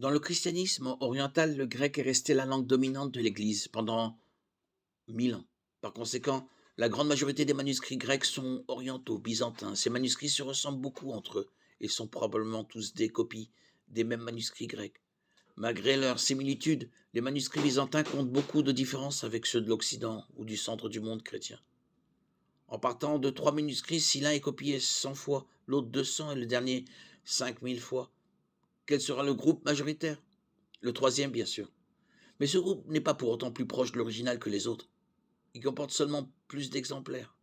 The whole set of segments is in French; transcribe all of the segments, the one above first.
Dans le christianisme oriental, le grec est resté la langue dominante de l'Église pendant 1000 ans. Par conséquent, la grande majorité des manuscrits grecs sont orientaux, byzantins. Ces manuscrits se ressemblent beaucoup entre eux et sont probablement tous des copies des mêmes manuscrits grecs. Malgré leurs similitudes, les manuscrits byzantins comptent beaucoup de différences avec ceux de l'Occident ou du centre du monde chrétien. En partant de trois manuscrits, si l'un est copié 100 fois, l'autre 200 et le dernier 5000 fois, quel sera le groupe majoritaire? Le troisième, bien sûr. Mais ce groupe n'est pas pour autant plus proche de l'original que les autres. Il comporte seulement plus d'exemplaires.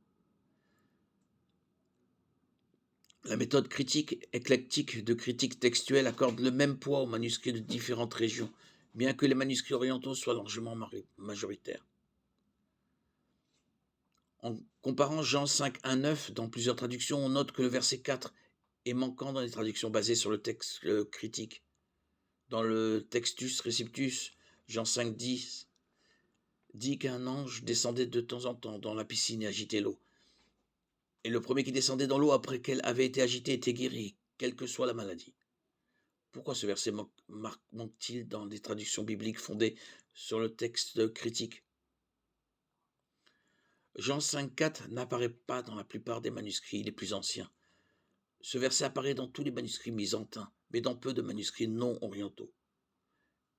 La méthode critique éclectique de critique textuelle accorde le même poids aux manuscrits de différentes régions, bien que les manuscrits orientaux soient largement majoritaires. En comparant Jean 5, 1, 9 dans plusieurs traductions, on note que le verset 4 est manquant dans les traductions basées sur le texte critique. Dans le Textus Receptus, Jean 5, 10 dit qu'un ange descendait de temps en temps dans la piscine et agitait l'eau. Et le premier qui descendait dans l'eau après qu'elle avait été agitée était guéri, quelle que soit la maladie. Pourquoi ce verset manque-t-il dans des traductions bibliques fondées sur le texte critique? Jean 5,4 n'apparaît pas dans la plupart des manuscrits les plus anciens. Ce verset apparaît dans tous les manuscrits byzantins, mais dans peu de manuscrits non orientaux.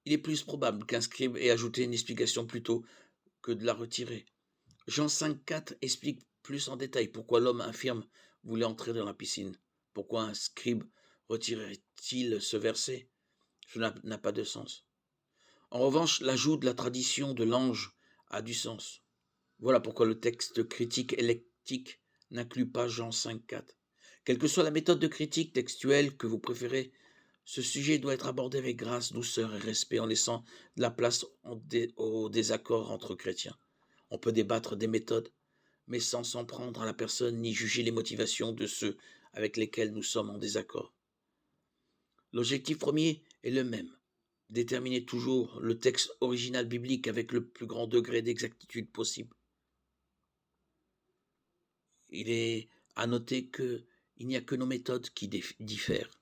Il est plus probable qu'un scribe ait ajouté une explication plutôt que de la retirer. Jean 5,4 explique plus en détail pourquoi l'homme infirme voulait entrer dans la piscine. Pourquoi un scribe retirerait-il ce verset? Cela n'a pas de sens. En revanche, l'ajout de la tradition de l'ange a du sens. Voilà pourquoi le texte critique électique n'inclut pas Jean 5,4. Quelle que soit la méthode de critique textuelle que vous préférez, ce sujet doit être abordé avec grâce, douceur et respect en laissant de la place au désaccord entre chrétiens. On peut débattre des méthodes, mais sans s'en prendre à la personne ni juger les motivations de ceux avec lesquels nous sommes en désaccord. L'objectif premier est le même, déterminer toujours le texte original biblique avec le plus grand degré d'exactitude possible. Il est à noter qu'il n'y a que nos méthodes qui diffèrent.